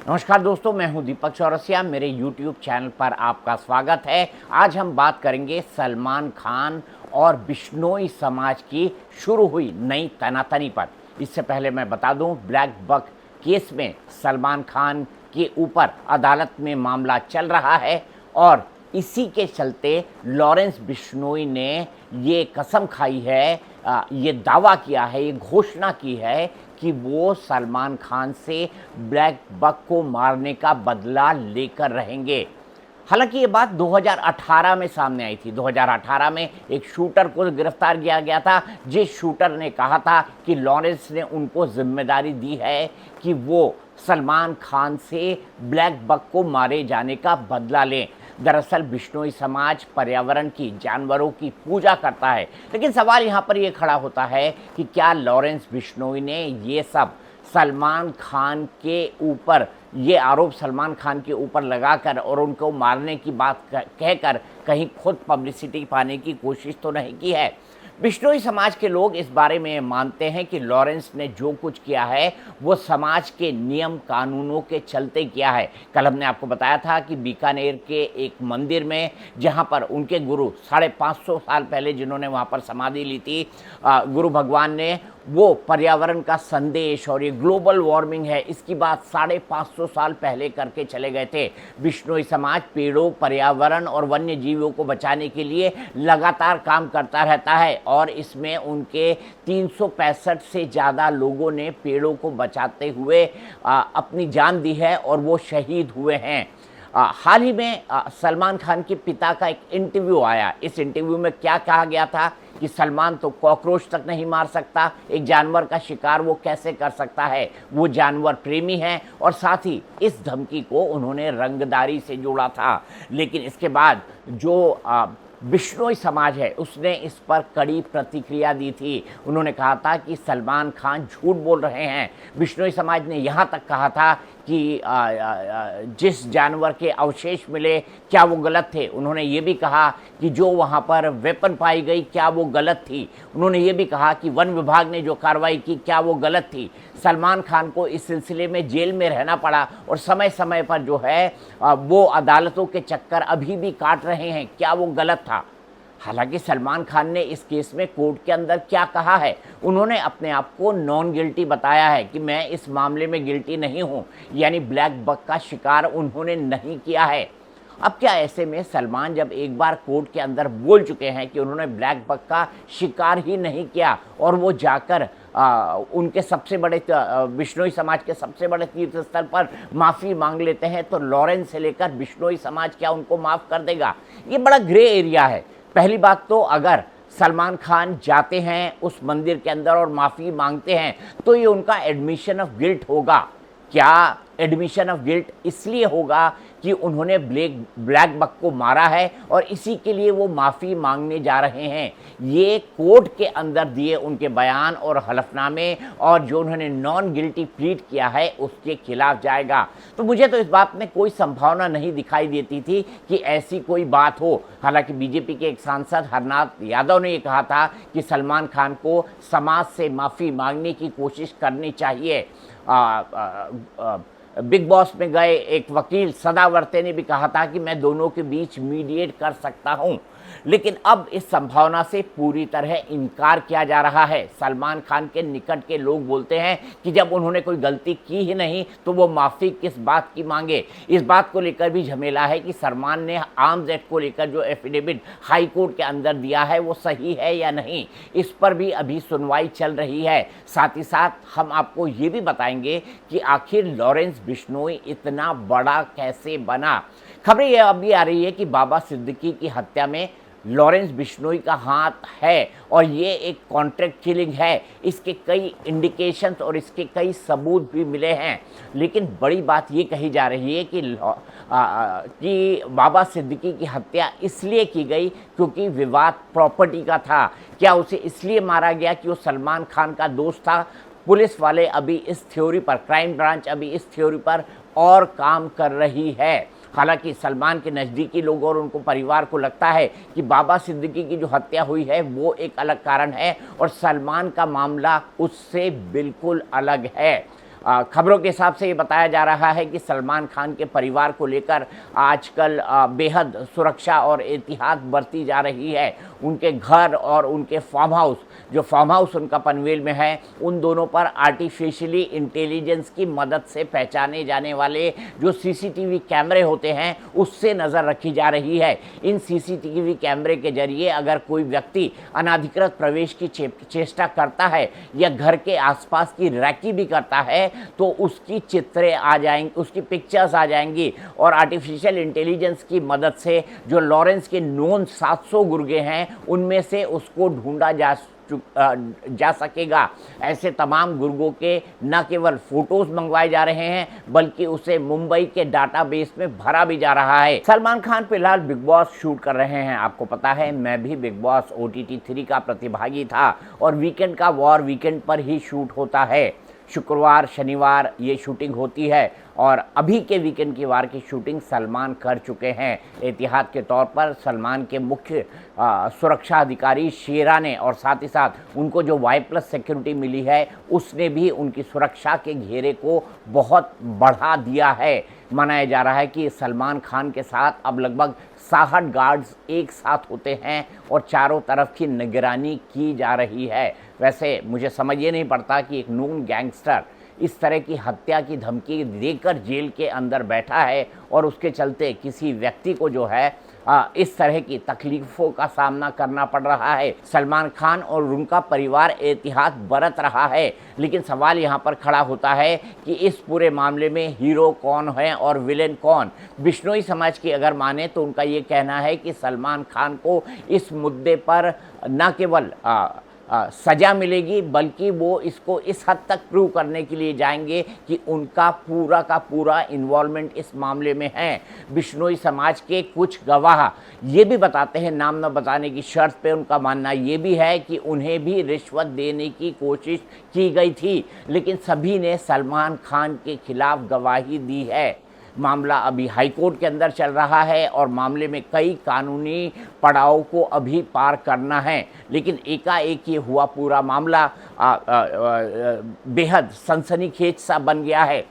नमस्कार दोस्तों, मैं हूं दीपक चौरसिया। मेरे YouTube चैनल पर आपका स्वागत है। आज हम बात करेंगे सलमान खान और बिश्नोई समाज की शुरू हुई नई तनातनी पर। इससे पहले मैं बता दूं, ब्लैक बक केस में सलमान खान के ऊपर अदालत में मामला चल रहा है और इसी के चलते लॉरेंस बिश्नोई ने ये कसम खाई है, ये दावा किया है, ये घोषणा की है कि वो सलमान खान से ब्लैक बक को मारने का बदला लेकर रहेंगे। हालांकि ये बात 2018 में सामने आई थी। 2018 में एक शूटर को गिरफ्तार किया गया था, जिस शूटर ने कहा था कि लॉरेंस ने उनको जिम्मेदारी दी है कि वो सलमान खान से ब्लैक बक को मारे जाने का बदला लें। दरअसल बिश्नोई समाज पर्यावरण की, जानवरों की पूजा करता है, लेकिन सवाल यहाँ पर ये खड़ा होता है कि क्या लॉरेंस बिश्नोई ने ये सब सलमान खान के ऊपर, ये आरोप सलमान खान के ऊपर लगाकर और उनको मारने की बात कहकर कहीं खुद पब्लिसिटी पाने की कोशिश तो नहीं की है? बिश्नोई समाज के लोग इस बारे में मानते हैं कि लॉरेंस ने जो कुछ किया है वो समाज के नियम कानूनों के चलते किया है। कल हमने आपको बताया था कि बीकानेर के एक मंदिर में, जहां पर उनके गुरु 550 साल पहले जिन्होंने वहां पर समाधि ली थी, गुरु भगवान ने वो पर्यावरण का संदेश और ये ग्लोबल वार्मिंग है इसकी बात 550 साल पहले करके चले गए थे। बिश्नोई समाज पेड़ों, पर्यावरण और वन्य जीवों को बचाने के लिए लगातार काम करता रहता है और इसमें उनके 365 से ज़्यादा लोगों ने पेड़ों को बचाते हुए अपनी जान दी है और वो शहीद हुए हैं। हाल ही में सलमान खान के पिता का एक इंटरव्यू आया। इस इंटरव्यू में क्या कहा गया था कि सलमान तो कॉकरोच तक नहीं मार सकता, एक जानवर का शिकार वो कैसे कर सकता है? वो जानवर प्रेमी है। और साथ ही इस धमकी को उन्होंने रंगदारी से जोड़ा था। लेकिन इसके बाद जो बिश्नोई समाज है उसने इस पर कड़ी प्रतिक्रिया दी थी। उन्होंने कहा था कि सलमान खान झूठ बोल रहे हैं। बिश्नोई समाज ने यहाँ तक कहा था कि जिस जानवर के अवशेष मिले क्या वो गलत थे? उन्होंने ये भी कहा कि जो वहाँ पर वेपन पाई गई क्या वो गलत थी? उन्होंने ये भी कहा कि वन विभाग ने जो कार्रवाई की क्या वो गलत थी? सलमान खान को इस सिलसिले में जेल में रहना पड़ा और समय समय पर जो है वो अदालतों के चक्कर अभी भी काट रहे हैं, क्या वो गलत था? हालांकि सलमान खान ने इस केस में कोर्ट के अंदर क्या कहा है? उन्होंने अपने आप को नॉन गिल्टी बताया है कि मैं इस मामले में गिल्टी नहीं हूं, यानी ब्लैक बक का शिकार उन्होंने नहीं किया है। अब क्या ऐसे में सलमान जब एक बार कोर्ट के अंदर बोल चुके हैं कि उन्होंने ब्लैक बक का शिकार ही नहीं किया और वो जाकर उनके सबसे बड़े बिश्नोई समाज के सबसे बड़े तीर्थ स्थल पर माफ़ी मांग लेते हैं, तो लॉरेंस से लेकर बिश्नोई समाज क्या उनको माफ़ कर देगा? ये बड़ा ग्रे एरिया है। पहली बात तो अगर सलमान खान जाते हैं उस मंदिर के अंदर और माफ़ी मांगते हैं तो ये उनका एडमिशन ऑफ गिल्ट होगा। क्या एडमिशन ऑफ गिल्ट इसलिए होगा कि उन्होंने ब्लैक बक को मारा है और इसी के लिए वो माफ़ी मांगने जा रहे हैं? ये कोर्ट के अंदर दिए उनके बयान और हलफनामे और जो उन्होंने नॉन गिल्टी प्लीड किया है उसके खिलाफ जाएगा। तो मुझे तो इस बात में कोई संभावना नहीं दिखाई देती थी कि ऐसी कोई बात हो। हालांकि बीजेपी के एक सांसद हरनाथ यादव ने ये कहा था कि सलमान खान को समाज से माफ़ी मांगने की कोशिश करनी चाहिए। बिग बॉस में गए एक वकील सदावर्ते ने भी कहा था कि मैं दोनों के बीच मीडिएट कर सकता हूं। लेकिन अब इस संभावना से पूरी तरह इनकार किया जा रहा है। सलमान खान के निकट के लोग बोलते हैं कि जब उन्होंने कोई गलती की ही नहीं तो वो माफ़ी किस बात की मांगे। इस बात को लेकर भी झमेला है कि सलमान ने आर्म्स एक्ट को लेकर जो एफिडेविट हाई कोर्ट के अंदर दिया है वो सही है या नहीं, इस पर भी अभी सुनवाई चल रही है। साथ ही साथ हम आपको ये भी बताएंगे कि आखिर लॉरेंस बिश्नोई इतना बड़ा कैसे बना। खबरें ये अभी आ रही है कि बाबा सिद्दीकी की हत्या में लॉरेंस बिश्नोई का हाथ है और ये एक कॉन्ट्रैक्ट किलिंग है। इसके कई इंडिकेशंस और इसके कई सबूत भी मिले हैं। लेकिन बड़ी बात ये कही जा रही है कि बाबा सिद्दीकी की हत्या इसलिए की गई क्योंकि विवाद प्रॉपर्टी का था। क्या उसे इसलिए मारा गया कि वो सलमान खान का दोस्त था? पुलिस वाले अभी इस थ्योरी पर, क्राइम ब्रांच अभी इस थ्योरी पर और काम कर रही है। हालांकि सलमान के नज़दीकी लोगों और उनको परिवार को लगता है कि बाबा सिद्दीकी की जो हत्या हुई है वो एक अलग कारण है और सलमान का मामला उससे बिल्कुल अलग है। खबरों के हिसाब से ये बताया जा रहा है कि सलमान खान के परिवार को लेकर आजकल बेहद सुरक्षा और एहतियात बरती जा रही है। उनके घर और उनके फार्म हाउस, जो फार्म हाउस उनका पनवेल में है, उन दोनों पर आर्टिफिशियली इंटेलिजेंस की मदद से पहचाने जाने वाले जो सीसीटीवी कैमरे होते हैं उससे नज़र रखी जा रही है। इन सीसीटीवी कैमरे के जरिए अगर कोई व्यक्ति अनाधिकृत प्रवेश की चेष्टा करता है या घर के आसपास की रैकी भी करता है तो उसकी चित्रें आ जाएंगी, उसकी पिक्चर्स आ जाएंगी और आर्टिफिशियल इंटेलिजेंस की मदद से जो लॉरेंस के नोन 700 गुर्गे हैं उनमें से उसको ढूंढा जा सकेगा। ऐसे तमाम गुर्गों के न केवल फोटोज मंगवाए जा रहे हैं बल्कि उसे मुंबई के डाटाबेस में भरा भी जा रहा है। सलमान खान फिलहाल बिग बॉस शूट कर रहे हैं। आपको पता है मैं भी बिग बॉस OTT 3 का प्रतिभागी था और वीकेंड का वॉर वीकेंड पर ही शूट होता है। शुक्रवार शनिवार ये शूटिंग होती है और अभी के वीकेंड की वार की शूटिंग सलमान कर चुके हैं। एहतियात के तौर पर सलमान के मुख्य सुरक्षा अधिकारी शेरा ने और साथ ही साथ उनको जो Y+ सिक्योरिटी मिली है उसने भी उनकी सुरक्षा के घेरे को बहुत बढ़ा दिया है। मनाया जा रहा है कि सलमान खान के साथ अब लगभग 60 गार्ड्स एक साथ होते हैं और चारों तरफ की निगरानी की जा रही है। वैसे मुझे समझ ये नहीं पड़ता कि एक नून गैंगस्टर इस तरह की हत्या की धमकी देकर जेल के अंदर बैठा है और उसके चलते किसी व्यक्ति को जो है इस तरह की तकलीफ़ों का सामना करना पड़ रहा है। सलमान खान और उनका परिवार एहतियात बरत रहा है, लेकिन सवाल यहाँ पर खड़ा होता है कि इस पूरे मामले में हीरो कौन है और विलेन कौन। बिश्नोई समाज की अगर माने तो उनका ये कहना है कि सलमान खान को इस मुद्दे पर न केवल सज़ा मिलेगी बल्कि वो इसको इस हद तक प्रूव करने के लिए जाएंगे कि उनका पूरा का पूरा इन्वॉल्वमेंट इस मामले में है। बिश्नोई समाज के कुछ गवाह ये भी बताते हैं, नाम न बताने की शर्त पे उनका मानना ये भी है कि उन्हें भी रिश्वत देने की कोशिश की गई थी, लेकिन सभी ने सलमान खान के खिलाफ गवाही दी है। मामला अभी हाईकोर्ट के अंदर चल रहा है और मामले में कई कानूनी पड़ाव को अभी पार करना है, लेकिन एकाएक ये हुआ पूरा मामला बेहद सनसनीखेज सा बन गया है।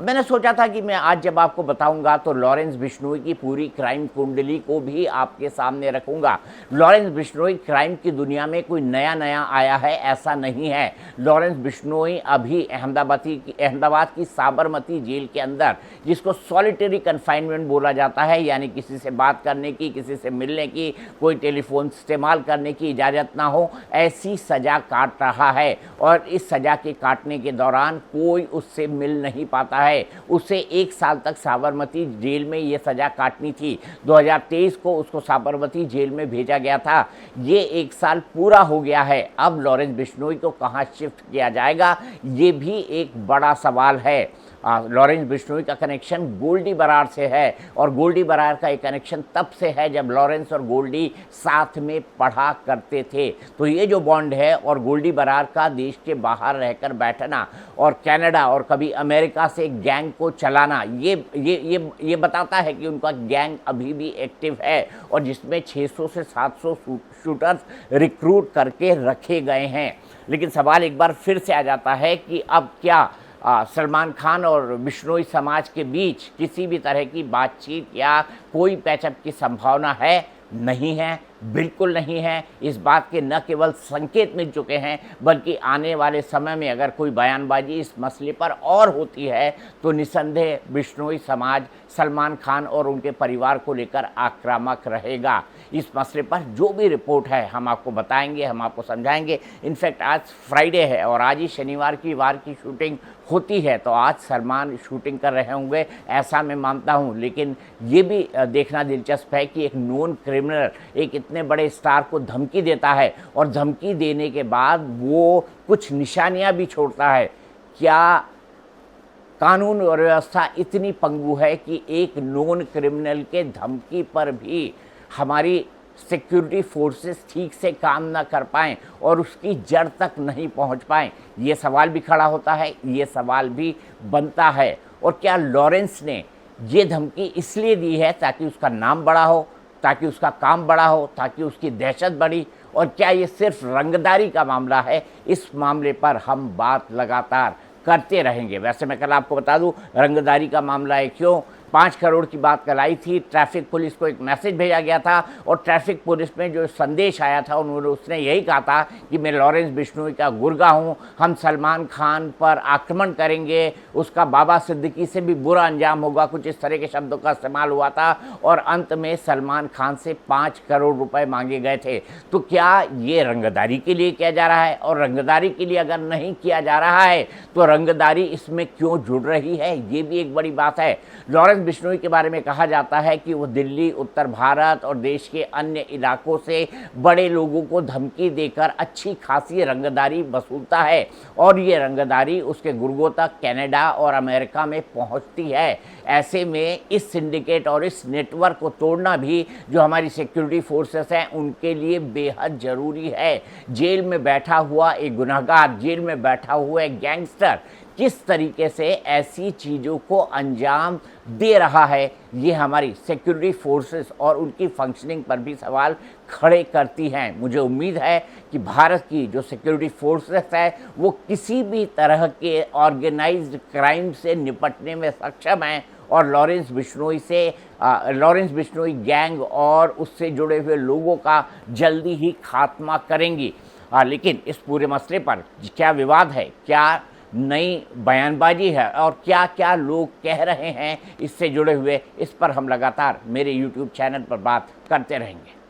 मैंने सोचा था कि मैं आज जब आपको बताऊंगा तो लॉरेंस बिश्नोई की पूरी क्राइम कुंडली को भी आपके सामने रखूंगा। लॉरेंस बिश्नोई क्राइम की दुनिया में कोई नया आया है ऐसा नहीं है। लॉरेंस बिश्नोई अभी अहमदाबाद की साबरमती जेल के अंदर, जिसको सॉलिटरी कन्फाइनमेंट बोला जाता है, यानी किसी से बात करने की, किसी से मिलने की, कोई टेलीफोन इस्तेमाल करने की इजाज़त ना हो, ऐसी सज़ा काट रहा है। और इस सज़ा के काटने के दौरान कोई उससे मिल नहीं पाता है। उसे 1 साल तक साबरमती जेल में ये सज़ा काटनी थी। 2023 को उसको साबरमती जेल में भेजा गया था। ये 1 साल पूरा हो गया है। अब लॉरेंस बिश्नोई को कहाँ शिफ्ट किया जाएगा, ये भी एक बड़ा सवाल है। लॉरेंस बिश्नोई का कनेक्शन गोल्डी बरार से है और गोल्डी बरार का एक कनेक्शन तब से है जब लॉरेंस और गोल्डी साथ में पढ़ा करते थे। तो ये जो बॉन्ड है और गोल्डी बरार का देश के बाहर रहकर बैठना और कनाडा और कभी अमेरिका से गैंग को चलाना, ये बताता है कि उनका गैंग अभी भी एक्टिव है और जिसमें 600 से 700 शूटर्स रिक्रूट करके रखे गए हैं। लेकिन सवाल एक बार फिर से आ जाता है कि अब क्या सलमान खान और बिश्नोई समाज के बीच किसी भी तरह की बातचीत या कोई पैचअप की संभावना है? नहीं है, बिल्कुल नहीं है। इस बात के न केवल संकेत मिल चुके हैं बल्कि आने वाले समय में अगर कोई बयानबाजी इस मसले पर और होती है तो निसंदेह बिश्नोई समाज सलमान खान और उनके परिवार को लेकर आक्रामक रहेगा। इस मसले पर जो भी रिपोर्ट है हम आपको बताएंगे, हम आपको समझाएंगे। इनफैक्ट आज फ्राइडे है और आज ही शनिवार की वार की शूटिंग होती है, तो आज सलमान शूटिंग कर रहे होंगे ऐसा मैं मानता हूं। लेकिन ये भी देखना दिलचस्प है कि एक नोन क्रिमिनल एक इतने बड़े स्टार को धमकी देता है और धमकी देने के बाद वो कुछ निशानियां भी छोड़ता है। क्या कानून और व्यवस्था इतनी पंगु है कि एक नोन क्रिमिनल के धमकी पर भी हमारी सिक्योरिटी फोर्सेस ठीक से काम ना कर पाएँ और उसकी जड़ तक नहीं पहुंच पाएँ? ये सवाल भी खड़ा होता है, ये सवाल भी बनता है। और क्या लॉरेंस ने ये धमकी इसलिए दी है ताकि उसका नाम बड़ा हो, ताकि उसका काम बड़ा हो, ताकि उसकी दहशत बढ़ी? और क्या ये सिर्फ रंगदारी का मामला है? इस मामले पर हम बात लगातार करते रहेंगे। वैसे मैं कल आपको बता दूं रंगदारी का मामला है क्यों, 5 करोड़ की बात कल आई थी। ट्रैफिक पुलिस को एक मैसेज भेजा गया था और ट्रैफिक पुलिस में जो संदेश आया था उसने यही कहा था कि मैं लॉरेंस बिश्नोई का गुर्गा हूं, हम सलमान खान पर आक्रमण करेंगे, उसका बाबा सिद्दीकी से भी बुरा अंजाम होगा, कुछ इस तरह के शब्दों का इस्तेमाल हुआ था और अंत में सलमान खान से 5 करोड़ रुपए मांगे गए थे। तो क्या ये रंगदारी के लिए किया जा रहा है? और रंगदारी के लिए अगर नहीं किया जा रहा है तो रंगदारी इसमें क्यों जुड़ रही है, ये भी एक बड़ी बात है। लॉरेंस बिश्नोई के बारे में कहा जाता है कि वो दिल्ली, उत्तर भारत और देश के अन्य इलाकों से बड़े लोगों को धमकी देकर अच्छी खासी रंगदारी वसूलता है और ये रंगदारी उसके गुर्गों तक कनाडा और अमेरिका में पहुंचती है। ऐसे में इस सिंडिकेट और इस नेटवर्क को तोड़ना भी जो हमारी सिक्योरिटी फोर्सेस हैं उनके लिए बेहद ज़रूरी है। जेल में बैठा हुआ एक गुनहगार, जेल में बैठा हुआ एक गैंगस्टर किस तरीके से ऐसी चीज़ों को अंजाम दे रहा है, ये हमारी सिक्योरिटी फोर्सेस और उनकी फंक्शनिंग पर भी सवाल खड़े करती हैं। मुझे उम्मीद है कि भारत की जो सिक्योरिटी फोर्सेस है वो किसी भी तरह के ऑर्गेनाइज्ड क्राइम से निपटने में सक्षम हैं और लॉरेंस बिश्नोई गैंग और उससे जुड़े हुए लोगों का जल्दी ही खात्मा करेंगी। लेकिन इस पूरे मसले पर क्या विवाद है, क्या नई बयानबाजी है और क्या क्या लोग कह रहे हैं इससे जुड़े हुए, इस पर हम लगातार मेरे YouTube चैनल पर बात करते रहेंगे।